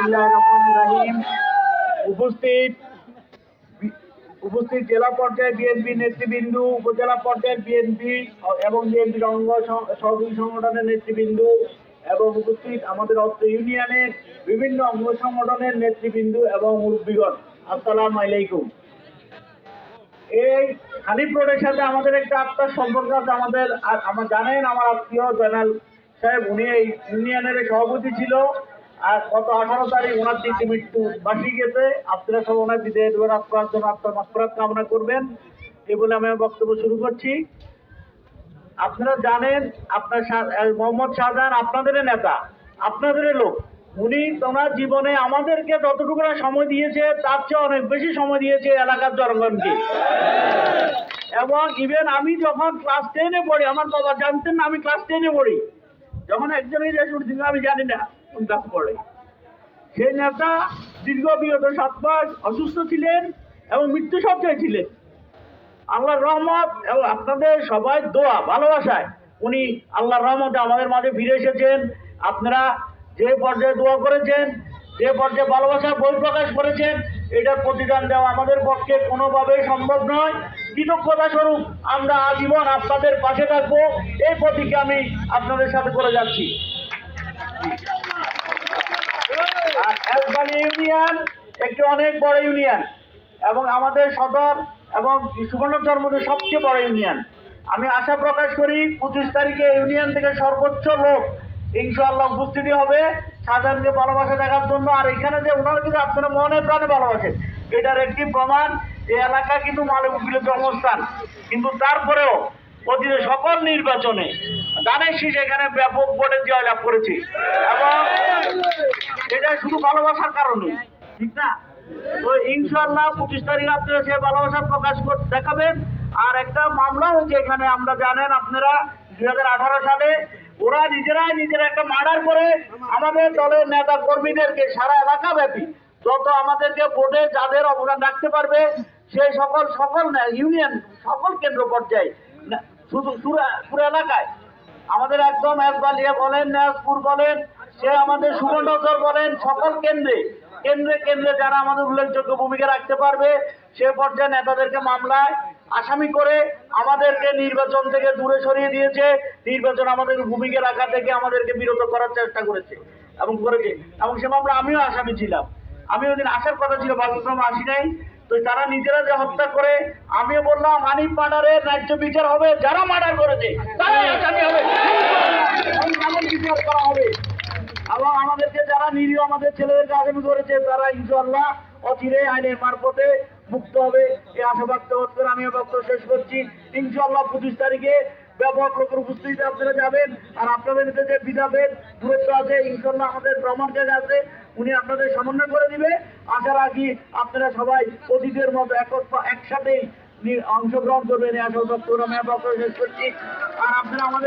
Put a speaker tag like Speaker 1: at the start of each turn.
Speaker 1: বিসমিল্লাহির রহমানির রহিম। উপস্থিত জেলা পর্যায়ে বিএনপি নেতৃবৃন্দ, উপজেলা পর্যায়ের বিএনপি এবং বিএনপির অঙ্গ সহযোগী সংগঠনের নেতৃবৃন্দ এবং উপস্থিত আমাদের অত্র ইউনিয়নের বিভিন্ন অঙ্গ সংগঠনের নেতৃবৃন্দ এবং মুরব্বীগণ, আসসালামু আলাইকুম। এই হানিফ রোডের সাথে আমাদের একটা আত্মার সম্পর্ক আছে। আমার জানেন, আমার আত্মীয় জয়নাল সাহেব, উনি এই ইউনিয়নের সভাপতি ছিল। আর গত 18 তারিখ ওনার দিকে মৃত্যু বাসি গেছে। আপনারা সব ওনার বিদায় দেবেন, আপনার জন্য আত্মার মাগফিরাত কামনা করবেন। এই বলে আমি বক্তব্য শুরু করছি। আপনারা জানেন, আপনার মোহাম্মদ শাহজাহান আপনাদের নেতা, আপনাদের লোক। উনি ওনার জীবনে আমাদেরকে যতটুকু সময় দিয়েছে তার চেয়ে অনেক বেশি সময় দিয়েছে এলাকার জনগণকে। এবং ইভেন আমি যখন ক্লাস 10-এ পড়ি, আমার বাবা জানতেন না আমি ক্লাস 10-এ পড়ি। যখন একজনই যে শুনছিল আমি জানি না কোন ক্লাস পড়ে। সেই নেতা দীর্ঘ বিগত 7 মাস অসুস্থ ছিলেন এবং মৃত্যুসজ্জায় ছিলেন। আল্লাহর রহমত এবং আপনাদের সবাই দোয়া ভালোবাসায় উনি আল্লাহর রহমতে আমাদের মাঝে ফিরে এসেছেন। আপনারা যে পর্যায়ে দোয়া করেছেন, যে পর্যায়ে ভালোবাসার বই প্রকাশ করেছেন, এটার প্রতিদান দেওয়া আমাদের পক্ষে কোনোভাবেই সম্ভব নয়। কৃতজ্ঞতা স্বরূপ আমরা আজীবন আপনাদের পাশে থাকবো, এই প্রতিজ্ঞা আমি আপনাদের সাথে করে যাচ্ছি। আর এলবানি ইউনিয়ন একটি অনেক বড় ইউনিয়ন এবং আমাদের সদর এবং সুবর্ণচর মধ্যে সবচেয়ে বড় ইউনিয়ন। আমি আশা প্রকাশ করি 25 তারিখে ইউনিয়ন থেকে সর্বোচ্চ লোক ইনশাআল্লাহ উপস্থিতি হবে শাহজাহানকে ভালোবাসা দেখার জন্য। আর এখানে যে ওনারা কিন্তু আপনারা মনে প্রাণে ভালোবাসেন, এটার একটি প্রমাণ। এই এলাকা কিন্তু মালিক উকিলের জন্মস্থান, কিন্তু তারপরেও অতীত সকল নির্বাচনে দানের শীষ এখানে ব্যাপক ভোটে জয়লাভ করেছে। এবং এটা শুধু ভালোবাসার কারণে, ঠিক না? তো ইনশাআল্লাহ 25 তারিখ আপনারা সে ভালোবাসার প্রকাশ দেখাবেন। আর একটা মামলা হয়েছে এখানে, আমরা জানেন আপনারা 2018 সালে ওরা নিজেরা একটা মার্ডার করে আমাদের দলের নেতা কর্মীদেরকে সারা এলাকা ব্যাপী যত আমাদেরকে ভোটে যাদের অবদান রাখতে পারবে সেই সকল ইউনিয়ন সকল কেন্দ্র পর্যায়ে, শুধু পুরো এলাকায় আমাদের একদম একবালিয়া বলেন, নাজপুর বলেন, সে আমাদের সুবর্ণচর বলেন, সকল কেন্দ্রে যারা আমাদের উল্লেখযোগ্য ভূমিকা রাখতে পারবে সে পর্যায়ে নেতাদেরকে মামলায় আসামি করে আমাদেরকে নির্বাচন থেকে দূরে সরিয়ে দিয়েছে। নির্বাচন আমাদের ভূমিকা রাখা থেকে আমাদেরকে বিরত করার চেষ্টা করেছে এবং সে মামলা আমিও আসামি ছিলাম। আমি ওই দিন আসার কথা ছিল, ভাগ্যক্রমে আসি নাই। তো তারা নিজেরা যে হত্যা করে, আমিও বললাম হানিফ মার্ডারের ন্যায্য বিচার হবে, যারা মার্ডার করেছে তারাই আসামি হবে, বিচার করা হবে। এবং আমাদেরকে যারা নিরীহ আমাদের ছেলেদেরকে আসামি করেছে তারা ইনশাআল্লাহ অচিরে আইনের মারফতে মুক্ত হবে, এই আশা ব্যক্ত করে আমি বক্তব্য শেষ করছি। ইনশাআল্লাহ 25 তারিখে ব্যাপক লোকের উপস্থিতিতে আপনারা যাবেন। আর আপনাদের যে বিধাভেদ দূরত্ব আছে, ইনশাআল্লাহ আমাদের ব্রাহ্মণ জায়গা আছে, উনি আপনাদের সমন্বয় করে দিবে। আশা রাখি আপনারা সবাই অতীতের মতো একসাথেই অংশগ্রহণ করবেন, এই আশা ব্যক্ত করে আমি বক্তব্য শেষ করছি। আর আপনারা আমাদের